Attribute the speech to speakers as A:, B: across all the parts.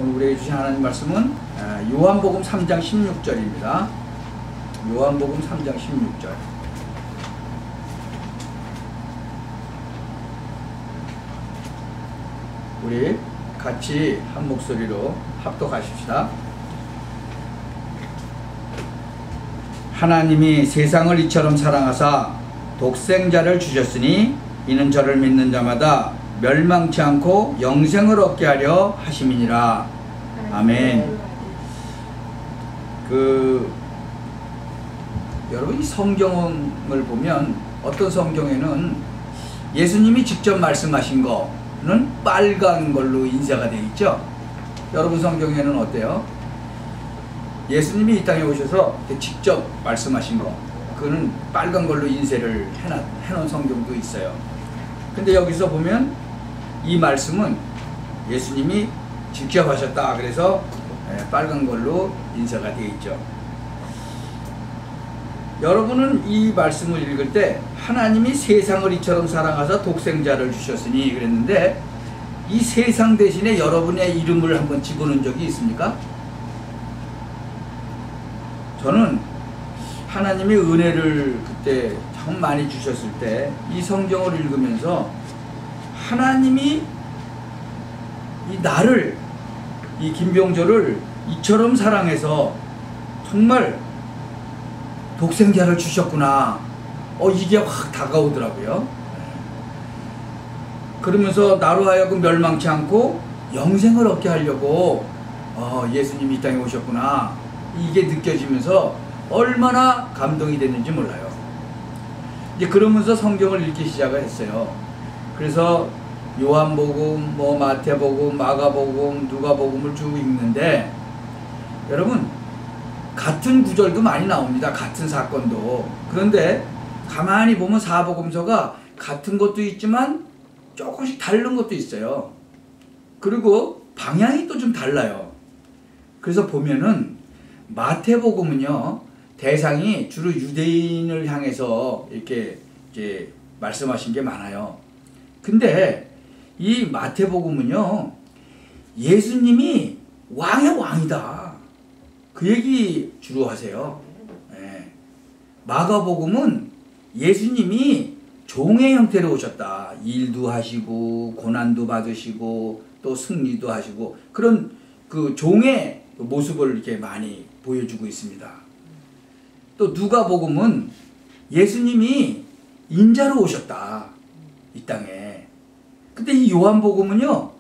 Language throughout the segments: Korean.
A: 오늘 우리에게 주신 하나님 말씀은 요한복음 3장 16절입니다. 요한복음 3장 16절. 우리 같이 한 목소리로 합독하십시다. 하나님이 세상을 이처럼 사랑하사 독생자를 주셨으니 이는 저를 믿는 자마다 멸망치 않고 영생을 얻게 하려 하심이니라. 아멘. 여러분, 이 성경을 보면 어떤 성경에는 예수님이 직접 말씀하신 거는 빨간 걸로 인쇄가 되어 있죠. 여러분 성경에는 어때요? 예수님이 이 땅에 오셔서 직접 말씀하신 거, 그거는 빨간 걸로 인쇄를 해놓은 성경도 있어요. 근데 여기서 보면 이 말씀은 예수님이 직접 하셨다. 그래서 빨간 걸로 인쇄가 되어 있죠. 여러분은 이 말씀을 읽을 때 하나님이 세상을 이처럼 사랑하사 독생자를 주셨으니 그랬는데, 이 세상 대신에 여러분의 이름을 한번 집어넣은 적이 있습니까? 저는 하나님의 은혜를 그때 참 많이 주셨을 때 이 성경을 읽으면서 하나님이 이 나를, 이 김병조를 이처럼 사랑해서 정말 독생자를 주셨구나. 이게 확 다가오더라고요. 그러면서 나로 하여금 멸망치 않고 영생을 얻게 하려고 예수님이 이 땅에 오셨구나. 이게 느껴지면서 얼마나 감동이 됐는지 몰라요. 이제 그러면서 성경을 읽기 시작을 했어요. 그래서 요한복음, 마태복음, 마가복음, 누가복음을 쭉 읽는데, 여러분 같은 구절도 많이 나옵니다. 같은 사건도. 그런데 가만히 보면 사복음서가 같은 것도 있지만 조금씩 다른 것도 있어요. 그리고 방향이 또 좀 달라요. 그래서 보면은 마태복음은요, 대상이 주로 유대인을 향해서 이렇게 이제 말씀하신 게 많아요. 근데 이 마태복음은요, 예수님이 왕의 왕이다, 그 얘기 주로 하세요. 마가복음은 예수님이 종의 형태로 오셨다. 일도 하시고 고난도 받으시고 또 승리도 하시고 그런 그 종의 모습을 이렇게 많이 보여주고 있습니다. 또 누가복음은 예수님이 인자로 오셨다, 이 땅에. 근데 이 요한복음은요,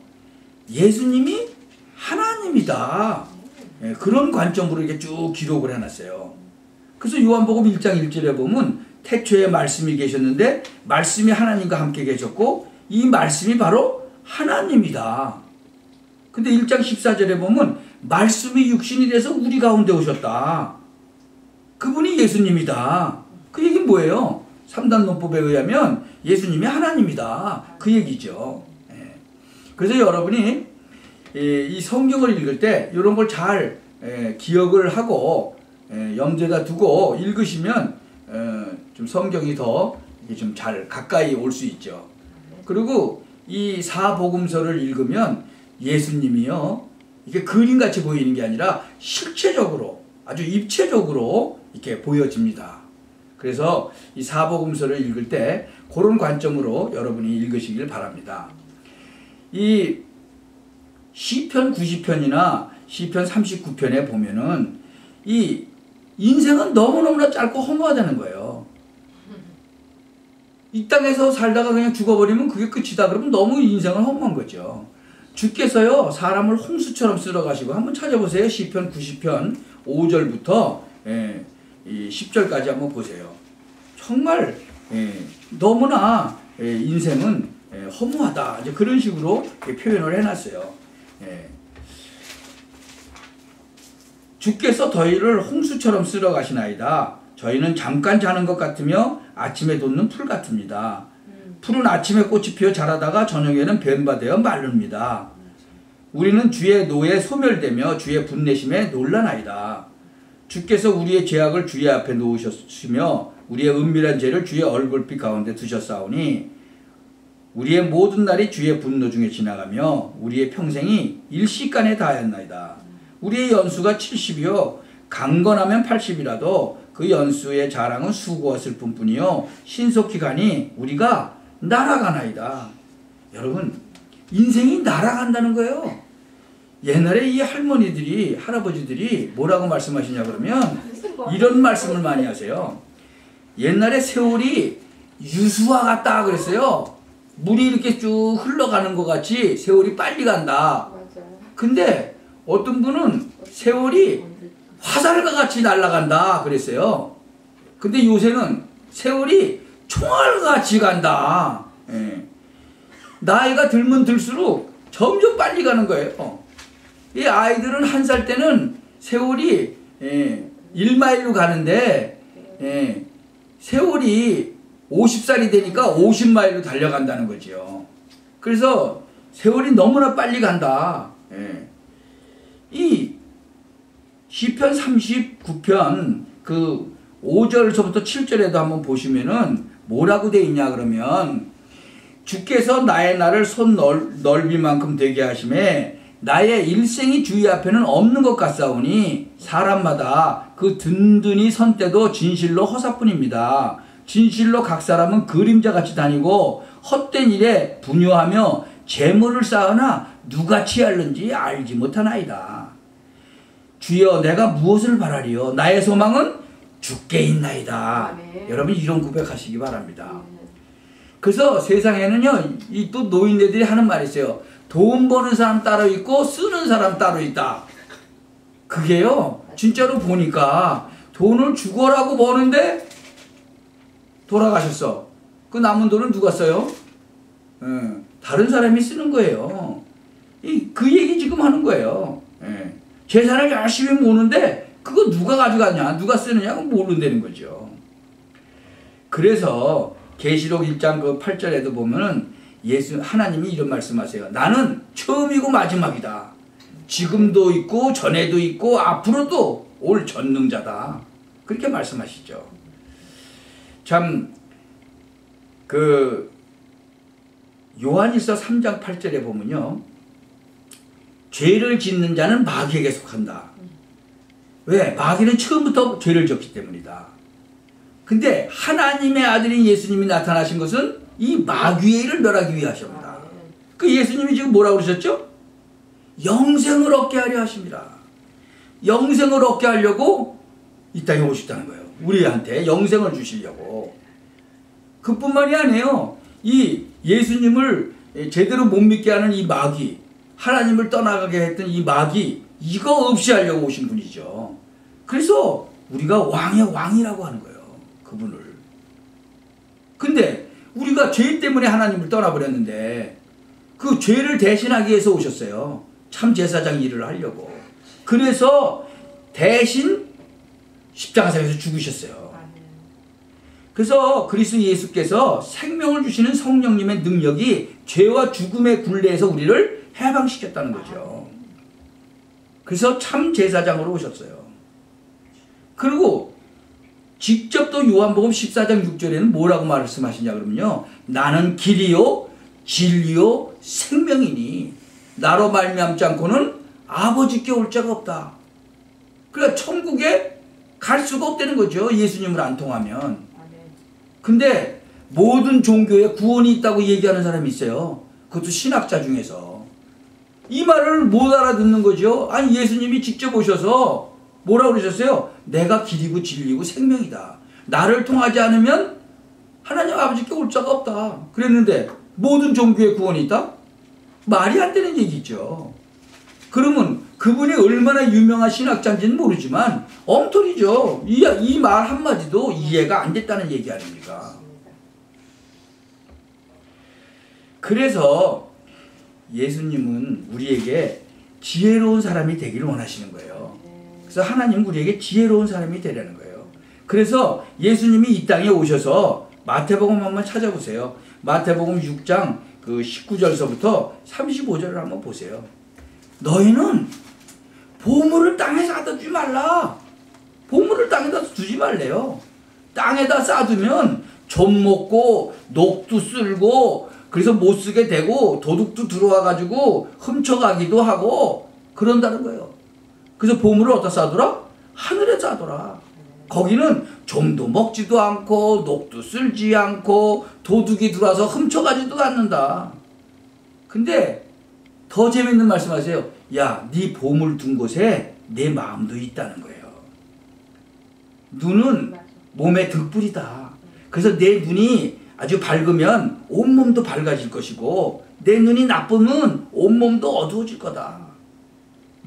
A: 예수님이 하나님이다, 그런 관점으로 이렇게 쭉 기록을 해놨어요. 그래서 요한복음 1장 1절에 보면 태초에 말씀이 계셨는데 말씀이 하나님과 함께 계셨고 이 말씀이 바로 하나님이다. 근데 1장 14절에 보면 말씀이 육신이 돼서 우리 가운데 오셨다. 그분이 예수님이다. 그 얘기는 뭐예요? 3단 논법에 의하면 예수님이 하나님이다, 그 얘기죠. 그래서 여러분이 이 성경을 읽을 때 이런 걸 잘 기억을 하고 염두에다 두고 읽으시면 좀 성경이 더 좀 잘 가까이 올 수 있죠. 그리고 이 사복음서를 읽으면 예수님이요, 이게 그림같이 보이는 게 아니라 실체적으로, 아주 입체적으로 이렇게 보여집니다. 그래서 이 사복음서를 읽을 때 그런 관점으로 여러분이 읽으시길 바랍니다. 이 시편 90편이나 시편 39편에 보면은 이 인생은 너무너무나 짧고 허무하다는 거예요. 이 땅에서 살다가 그냥 죽어버리면 그게 끝이다 그러면 너무 인생은 허무한 거죠. 주께서요, 사람을 홍수처럼 쓸어가시고, 한번 찾아보세요. 시편 90편 5절부터 10절까지 한번 보세요. 정말 너무나 인생은 허무하다, 이제 그런 식으로 표현을 해놨어요. 주께서 저희를 홍수처럼 쓸어가시나이다. 저희는 잠깐 자는 것 같으며 아침에 돋는 풀 같습니다. 풀은 아침에 꽃이 피어 자라다가 저녁에는 뱀바 되어 마릅니다. 우리는 주의 노에 소멸되며 주의 분내심에 놀라나이다. 주께서 우리의 죄악을 주의 앞에 놓으셨으며 우리의 은밀한 죄를 주의 얼굴빛 가운데 두셨사오니 우리의 모든 날이 주의 분노 중에 지나가며 우리의 평생이 일시간에 다하였나이다. 우리의 연수가 70이요 강건하면 80이라도 그 연수의 자랑은 수고했을 뿐이요 신속히 가니 우리가 날아가나이다. 여러분, 인생이 날아간다는 거예요. 옛날에 이 할머니들이 할아버지들이 뭐라고 말씀하시냐 그러면 이런 말씀을 많이 하세요. 옛날에 세월이 유수와 같다 그랬어요. 물이 이렇게 쭉 흘러가는 것 같이 세월이 빨리 간다. 근데 어떤 분은 세월이 화살과 같이 날아간다 그랬어요. 근데 요새는 세월이 총알과 같이 간다. 예. 나이가 들면 들수록 점점 빨리 가는 거예요. 이 아이들은 1살 때는 세월이 1마일로 가는데 세월이 50살이 되니까 50마일로 달려간다는 거죠. 그래서 세월이 너무나 빨리 간다. 이 시편 39편 그 5절서부터 7절에도 한번 보시면은 뭐라고 돼 있냐 그러면 주께서 나의 날을 손 넓이만큼 되게 하심에 나의 일생이 주의 앞에는 없는 것 같사오니 사람마다 그 든든히 선 때도 진실로 허사뿐입니다. 진실로 각 사람은 그림자같이 다니고 헛된 일에 분유하며 재물을 쌓으나 누가 취할는지 알지 못하나이다. 주여 내가 무엇을 바라리요 나의 소망은 주께 있나이다. 네. 여러분 이런 고백하시기 바랍니다. 그래서 세상에는요 이 또 노인네들이 하는 말이 있어요. 돈 버는 사람 따로 있고 쓰는 사람 따로 있다. 그게요 진짜로 보니까 돈을 죽어라고 버는데 돌아가셨어. 그 남은 돈은 누가 써요? 다른 사람이 쓰는 거예요. 그 얘기 지금 하는 거예요. 재산을 열심히 모으는데 그거 누가 가져가냐 누가 쓰느냐 모른다는 거죠. 그래서 계시록 1장 그 8절에도 보면은 하나님이 이런 말씀하세요. 나는 처음이고 마지막이다. 지금도 있고 전에도 있고 앞으로도 올 전능자다. 그렇게 말씀하시죠. 참 그 요한일서 3장 8절에 보면요. 죄를 짓는 자는 마귀에게 속한다. 왜? 마귀는 처음부터 죄를 졌기 때문이다. 근데 하나님의 아들인 예수님이 나타나신 것은 이 마귀의 일을 멸하기 위하십니다. 그 예수님이 지금 뭐라고 그러셨죠? 영생을 얻게 하려 하십니다. 영생을 얻게 하려고 이 땅에 오셨다는 거예요. 우리한테 영생을 주시려고. 그뿐만이 아니에요. 이 예수님을 제대로 못 믿게 하는 이 마귀, 하나님을 떠나가게 했던 이 마귀, 이거 없이 하려고 오신 분이죠. 그래서 우리가 왕의 왕이라고 하는 거예요. 그분을. 근데 우리가 죄 때문에 하나님을 떠나버렸는데 그 죄를 대신하기 위해서 오셨어요. 참 제사장 일을 하려고. 그래서 대신 십자가상에서 죽으셨어요. 그래서 그리스도 예수께서 생명을 주시는 성령님의 능력이 죄와 죽음의 굴레에서 우리를 해방시켰다는 거죠. 그래서 참 제사장으로 오셨어요. 그리고 직접 또 요한복음 14장 6절에는 뭐라고 말씀하시냐 그러면요. 나는 길이요 진리요 생명이니 나로 말미암지 않고는 아버지께 올 자가 없다. 그러니까 천국에 갈 수가 없다는 거죠. 예수님을 안 통하면. 근데 모든 종교에 구원이 있다고 얘기하는 사람이 있어요. 그것도 신학자 중에서. 이 말을 못 알아듣는 거죠. 아니 예수님이 직접 오셔서 뭐라고 그러셨어요? 내가 길이고 진리고 생명이다. 나를 통하지 않으면 하나님 아버지께 올 자가 없다. 그랬는데 모든 종교에 구원이 있다? 말이 안 되는 얘기죠. 그러면 그분이 얼마나 유명한 신학자인지는 모르지만 엉터리죠. 이 말 한마디도 이해가 안 됐다는 얘기 아닙니까? 그래서 예수님은 우리에게 지혜로운 사람이 되기를 원하시는 거예요. 그래서 하나님은 우리에게 지혜로운 사람이 되라는 거예요. 그래서 예수님이 이 땅에 오셔서 마태복음 한번 찾아보세요. 마태복음 6장 그 19절서부터 35절을 한번 보세요. 너희는 보물을 땅에 쌓아다 주지 말라. 보물을 땅에다 두지 말래요. 땅에다 쌓아두면 좀 먹고 녹도 쓸고 그래서 못 쓰게 되고 도둑도 들어와 가지고 훔쳐가기도 하고 그런다는 거예요. 그래서 보물을 어디다 싸더라? 하늘에 싸더라. 거기는 좀도 먹지도 않고 녹도 쓸지 않고 도둑이 들어와서 훔쳐가지도 않는다. 근데 더 재밌는 말씀하세요. 야, 네 보물 둔 곳에 내 마음도 있다는 거예요. 눈은 몸의 등불이다. 그래서 내 눈이 아주 밝으면 온몸도 밝아질 것이고 내 눈이 나쁘면 온몸도 어두워질 거다.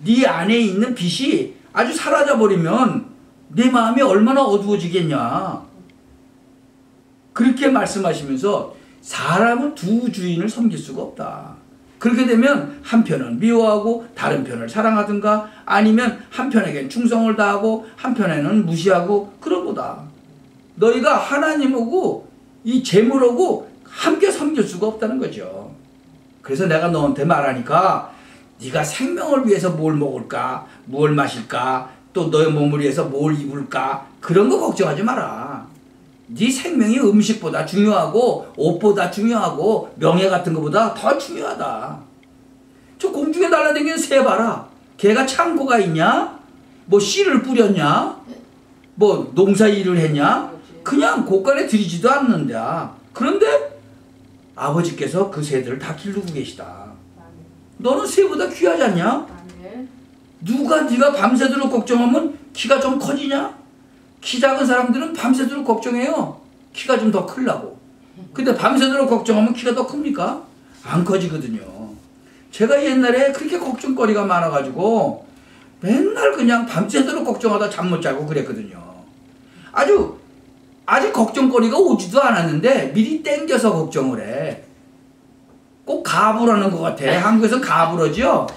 A: 네 안에 있는 빛이 아주 사라져버리면 내 마음이 얼마나 어두워지겠냐. 그렇게 말씀하시면서 사람은 두 주인을 섬길 수가 없다. 그렇게 되면 한편은 미워하고 다른 편을 사랑하든가 아니면 한편에겐 충성을 다하고 한편에는 무시하고 그런 거다. 너희가 하나님하고 이 재물하고 함께 섬길 수가 없다는 거죠. 그래서 내가 너한테 말하니까 네가 생명을 위해서 뭘 먹을까, 뭘 마실까, 또 너의 몸을 위해서 뭘 입을까 그런 거 걱정하지 마라. 네 생명이 음식보다 중요하고 옷보다 중요하고 명예 같은 것보다 더 중요하다. 저 공중에 날아다니는 새 봐라. 걔가 창고가 있냐? 뭐 씨를 뿌렸냐? 뭐 농사 일을 했냐? 그냥 곳간에 들이지도 않는데 그런데 아버지께서 그 새들을 다 기르고 계시다. 너는 새보다 귀하지 않냐? 누가 네가 밤새도록 걱정하면 키가 좀 커지냐? 키 작은 사람들은 밤새도록 걱정해요. 키가 좀 더 크려고. 근데 밤새도록 걱정하면 키가 더 큽니까? 안 커지거든요. 제가 옛날에 그렇게 걱정거리가 많아가지고 맨날 그냥 밤새도록 걱정하다 잠 못 자고 그랬거든요. 아직 걱정거리가 오지도 않았는데 미리 땡겨서 걱정을 해. 꼭 가불하는 것 같아. 한국에서는 가불하죠.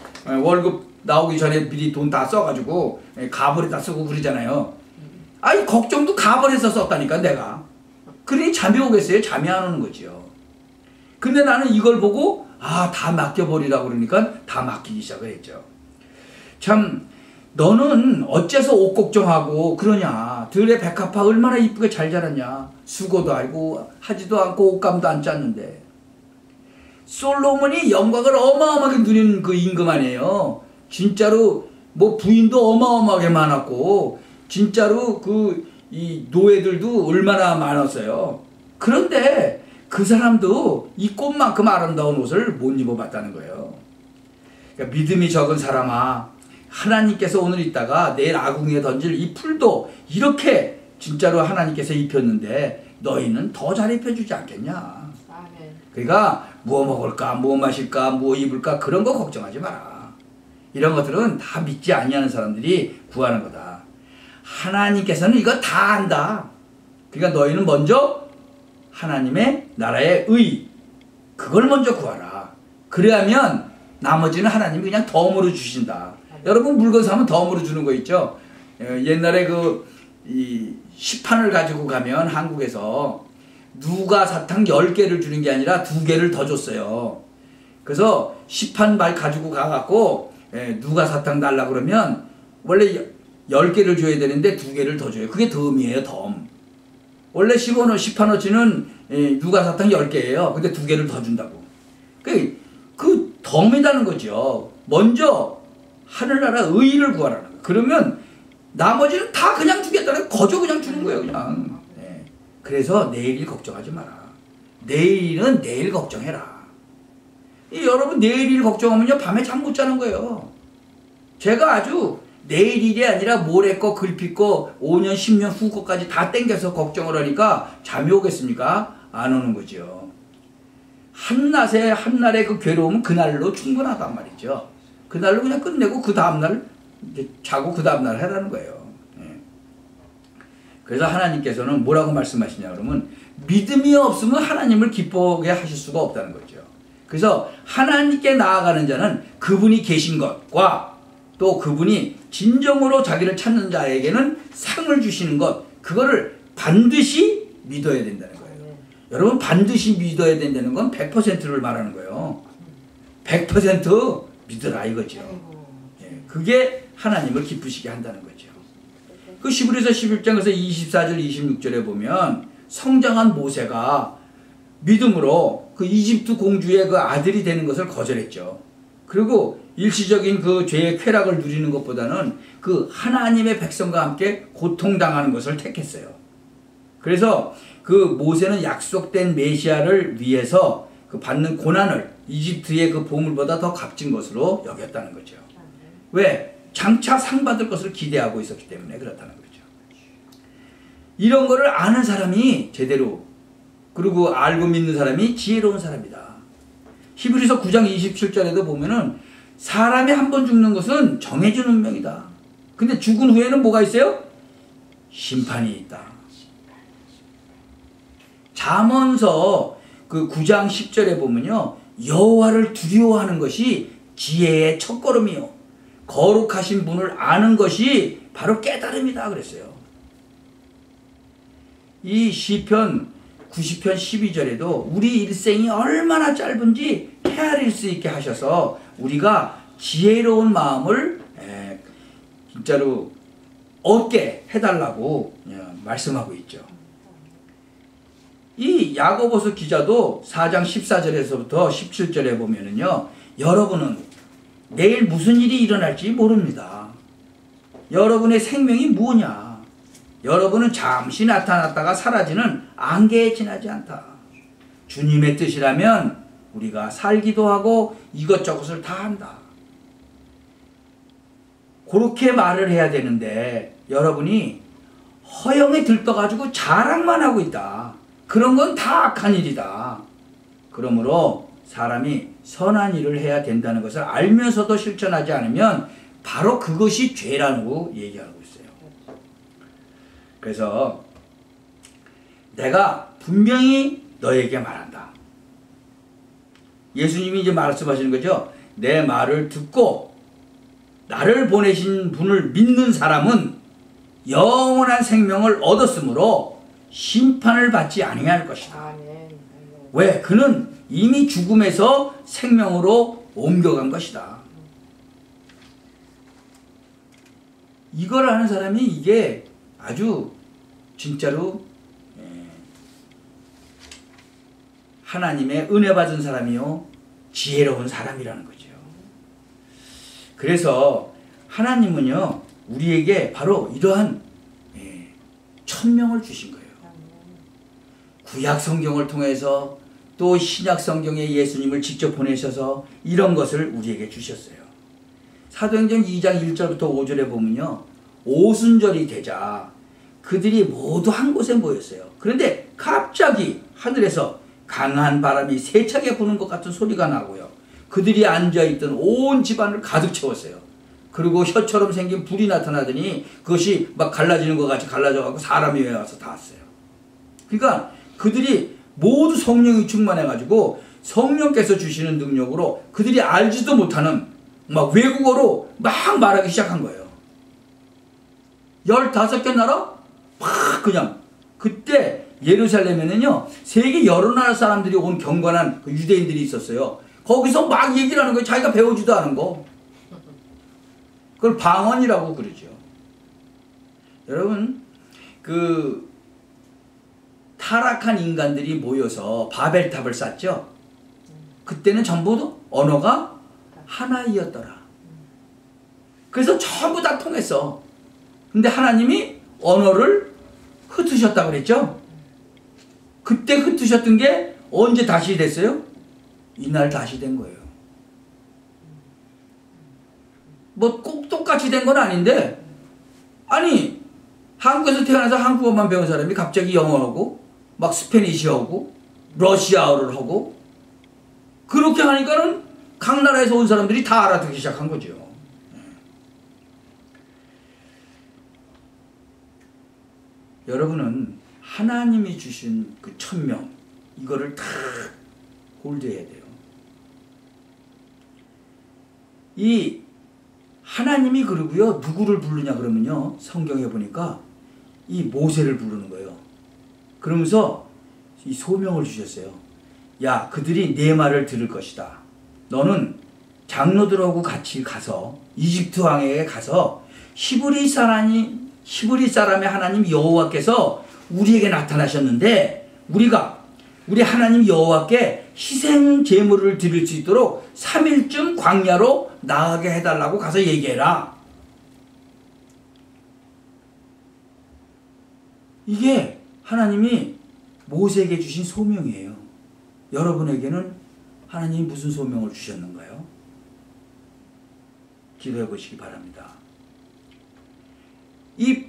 A: 월급 나오기 전에 미리 돈 다 써가지고 가불에다 쓰고 그러잖아요. 아니 걱정도 가불해서 썼다니까 내가. 그러니 잠이 오겠어요? 잠이 안 오는 거죠. 근데 나는 이걸 보고 다 맡겨버리라고 그러니까 다 맡기기 시작을 했죠. 참 너는 어째서 옷 걱정하고 그러냐. 들의 백합화 얼마나 이쁘게 잘 자랐냐. 수고도 알고 하지도 않고 옷감도 안 짰는데. 솔로몬이 영광을 어마어마하게 누린 그 임금 아니에요. 진짜로 뭐 부인도 어마어마하게 많았고 진짜로 이 노예들도 얼마나 많았어요. 그런데 그 사람도 이 꽃만큼 아름다운 옷을 못 입어봤다는 거예요. 그러니까 믿음이 적은 사람아, 하나님께서 오늘 있다가 내일 아궁이에 던질 이 풀도 이렇게 진짜로 하나님께서 입혔는데 너희는 더 잘 입혀주지 않겠냐. 그러니까 뭐 먹을까, 뭐 마실까, 뭐 입을까 그런 거 걱정하지 마라. 이런 것들은 다 믿지 아니하는 사람들이 구하는 거다. 하나님께서는 이거 다 안다. 그러니까 너희는 먼저 하나님의 나라의 의 그걸 먼저 구하라. 그래야면 나머지는 하나님이 그냥 덤으로 주신다. 여러분 물건 사면 덤으로 주는 거 있죠. 옛날에 이 시판을 가지고 가면 한국에서 누가 사탕 10개를 주는 게 아니라 2개를 더 줬어요. 그래서 시판 말 가지고 가갖고 누가 사탕 달라 그러면 원래 10개를 줘야 되는데 2개를 더 줘요. 그게 덤이에요. 덤. 원래 10원어치는 누가 사탕 10개예요. 근데 2개를 더 준다고. 그 덤이라는 거죠. 먼저 하늘나라 의를 구하라는 거예요. 그러면 나머지는 다 그냥 주겠다는 거저 그냥 주는 거예요. 그냥. 그래서 내일 걱정하지 마라. 내일은 내일 걱정해라. 여러분 내일 걱정하면요 밤에 잠 못 자는 거예요. 제가 아주 내일 일이 아니라 모레 거 글피 거 5년 10년 후 거까지 다 땡겨서 걱정을 하니까 잠이 오겠습니까? 안 오는 거죠. 한날의 그 괴로움은 그날로 충분하단 말이죠. 그날로 그냥 끝내고 그 다음날 자고 그 다음날 해라는 거예요. 그래서 하나님께서는 뭐라고 말씀하시냐 그러면 믿음이 없으면 하나님을 기쁘게 하실 수가 없다는 거죠. 그래서 하나님께 나아가는 자는 그분이 계신 것과 또 그분이 진정으로 자기를 찾는 자에게는 상을 주시는 것, 그거를 반드시 믿어야 된다는 거예요. 여러분 반드시 믿어야 된다는 건 100%를 말하는 거예요. 100% 믿으라 이거죠. 그게 하나님을 기쁘시게 한다는 거죠. 그 히브리서 11장에서 24절 26절에 보면 성장한 모세가 믿음으로 그 이집트 공주의 그 아들이 되는 것을 거절했죠. 그리고 일시적인 그 죄의 쾌락을 누리는 것보다는 그 하나님의 백성과 함께 고통당하는 것을 택했어요. 그래서 그 모세는 약속된 메시아를 위해서 그 받는 고난을 이집트의 그 보물보다 더 값진 것으로 여겼다는 거죠. 왜? 장차 상 받을 것을 기대하고 있었기 때문에 그렇다는 거죠. 이런 거를 아는 사람이 제대로, 그리고 알고 믿는 사람이 지혜로운 사람이다. 히브리서 9장 27절에도 보면은 사람이 한 번 죽는 것은 정해진 운명이다. 근데 죽은 후에는 뭐가 있어요? 심판이 있다. 잠언서 그 9장 10절에 보면요, 여호와를 두려워하는 것이 지혜의 첫걸음이요, 거룩하신 분을 아는 것이 바로 깨달음이다 그랬어요. 이 시편 90편 12절에도 우리 일생이 얼마나 짧은지 헤아릴 수 있게 하셔서 우리가 지혜로운 마음을 진짜로 얻게 해달라고 말씀하고 있죠. 이 야고보서 기자도 4장 14절에서부터 17절에 보면은요, 여러분은 내일 무슨 일이 일어날지 모릅니다. 여러분의 생명이 뭐냐? 여러분은 잠시 나타났다가 사라지는 안개에 지나지 않다. 주님의 뜻이라면 우리가 살기도 하고 이것저것을 다 한다. 그렇게 말을 해야 되는데 여러분이 허영에 들떠가지고 자랑만 하고 있다. 그런 건 다 악한 일이다. 그러므로 사람이 선한 일을 해야 된다는 것을 알면서도 실천하지 않으면 바로 그것이 죄라고 얘기하고 있어요. 그래서 내가 분명히 너에게 말한다. 예수님이 이제 말씀하시는 거죠. 내 말을 듣고 나를 보내신 분을 믿는 사람은 영원한 생명을 얻었으므로 심판을 받지 아니할 것이다. 왜? 그는 이미 죽음에서 생명으로 옮겨간 것이다. 이걸 아는 사람이 이게 아주 진짜로 하나님의 은혜 받은 사람이요, 지혜로운 사람이라는 거죠. 그래서 하나님은요, 우리에게 바로 이러한 천명을 주신 거예요. 구약 성경을 통해서 또 신약 성경에 예수님을 직접 보내셔서 이런 것을 우리에게 주셨어요. 사도행전 2장 1절부터 5절에 보면요, 오순절이 되자 그들이 모두 한 곳에 모였어요. 그런데 갑자기 하늘에서 강한 바람이 세차게 부는 것 같은 소리가 나고요, 그들이 앉아있던 온 집안을 가득 채웠어요. 그리고 혀처럼 생긴 불이 나타나더니 그것이 막 갈라지는 것 같이 갈라져가지고 사람이 와서 닿았어요. 그러니까 그들이 모두 성령이 충만해가지고 성령께서 주시는 능력으로 그들이 알지도 못하는 막 외국어로 막 말하기 시작한 거예요. 15개 나라? 막 그냥. 그때 예루살렘에는요, 세계 여러 나라 사람들이 온 경건한 그 유대인들이 있었어요. 거기서 막 얘기를 하는 거예요. 자기가 배우지도 않은 거. 그걸 방언이라고 그러죠. 여러분, 그 타락한 인간들이 모여서 바벨탑을 쌓죠. 그때는 전부 언어가 하나이었더라. 그래서 전부 다 통했어. 근데 하나님이 언어를 흩으셨다고 그랬죠. 그때 흩으셨던 게 언제 다시 됐어요? 이날 다시 된 거예요. 뭐 꼭 똑같이 된 건 아닌데, 아니 한국에서 태어나서 한국어만 배운 사람이 갑자기 영어하고 막 스페니쉬하고 러시아어를 하고 그렇게 하니까는 각 나라에서 온 사람들이 다 알아듣기 시작한 거죠. 여러분은 하나님이 주신 그 천명, 이거를 다 홀드해야 돼요. 이 하나님이 그러고요, 누구를 부르냐 그러면요, 성경에 보니까 이 모세를 부르는 거예요. 그러면서 이 소명을 주셨어요. 야, 그들이 내 말을 들을 것이다. 너는 장로들하고 같이 가서 이집트 왕에게 가서 히브리 사람의 하나님 여호와께서 우리에게 나타나셨는데 우리가 우리 하나님 여호와께 희생 제물을 드릴 수 있도록 3일쯤 광야로 나가게 해달라고 가서 얘기해라. 이게 하나님이 모세에게 주신 소명이에요. 여러분에게는 하나님이 무슨 소명을 주셨는가요? 기도해 보시기 바랍니다. 이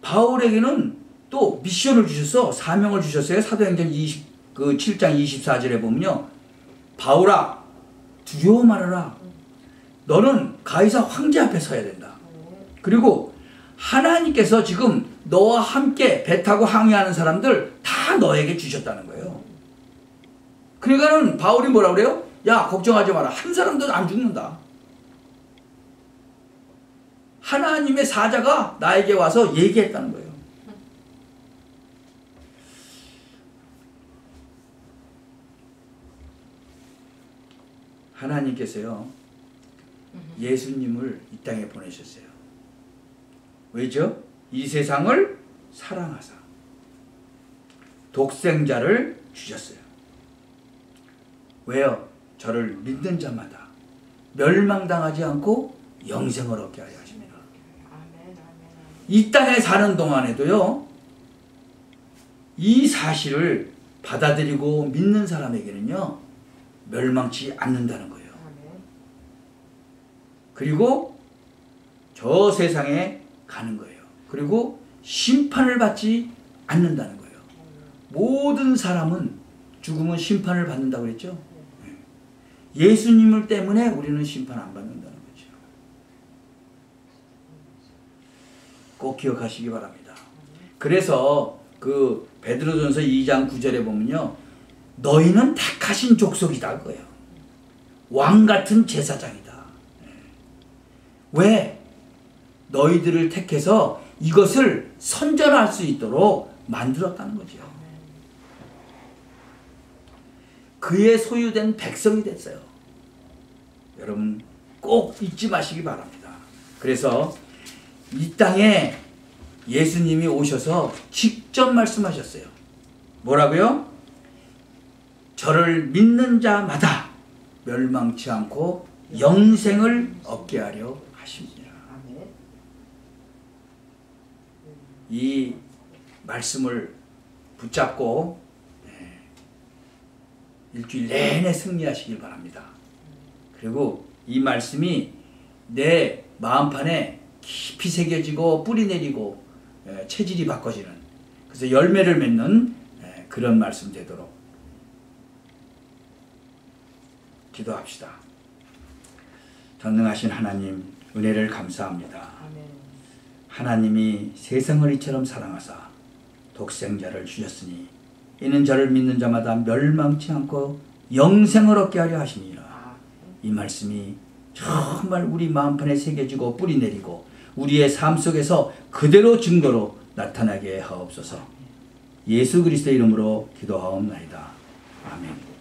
A: 바울에게는 또 미션을 주셔서 사명을 주셨어요. 사도행전 7장 24절에 보면요. 바울아 두려워 말아라. 너는 가이사 황제 앞에 서야 된다. 그리고 하나님께서 지금 너와 함께 배 타고 항해하는 사람들 다 너에게 주셨다는 거예요. 그러니까는 바울이 뭐라 그래요? 야 걱정하지 마라. 한 사람도 안 죽는다. 하나님의 사자가 나에게 와서 얘기했다는 거예요. 하나님께서요 예수님을 이 땅에 보내셨어요. 왜죠? 이 세상을 사랑하사 독생자를 주셨어요. 왜요? 저를 믿는 자마다 멸망당하지 않고 영생을 얻게 하려 하십니다. 이 땅에 사는 동안에도요 이 사실을 받아들이고 믿는 사람에게는요 멸망치 않는다는 거예요. 그리고 저 세상에 가는 거예요. 그리고 심판을 받지 않는다는 거예요. 모든 사람은 죽으면 심판을 받는다고 그랬죠. 예수님을 때문에 우리는 심판 안 받는다는 거죠. 꼭 기억하시기 바랍니다. 그래서 그 베드로전서 2장 9절에 보면요 너희는 택하신 족속이다 그거예요. 왕같은 제사장이다. 왜? 너희들을 택해서 이것을 선전할 수 있도록 만들었다는 거죠. 그의 소유된 백성이 됐어요. 여러분 꼭 잊지 마시기 바랍니다. 그래서 이 땅에 예수님이 오셔서 직접 말씀하셨어요. 뭐라고요? 저를 믿는 자마다 멸망치 않고 영생을 얻게 하려 하십니다. 이 말씀을 붙잡고 일주일 내내 승리하시길 바랍니다. 그리고 이 말씀이 내 마음판에 깊이 새겨지고 뿌리 내리고 체질이 바꿔지는 그래서 열매를 맺는 그런 말씀 되도록 기도합시다. 전능하신 하나님 은혜를 감사합니다. 하나님이 세상을 이처럼 사랑하사 독생자를 주셨으니 이는 저를 믿는 자마다 멸망치 않고 영생을 얻게 하려 하시니라. 이 말씀이 정말 우리 마음판에 새겨지고 뿌리 내리고 우리의 삶 속에서 그대로 증거로 나타나게 하옵소서. 예수 그리스도의 이름으로 기도하옵나이다. 아멘.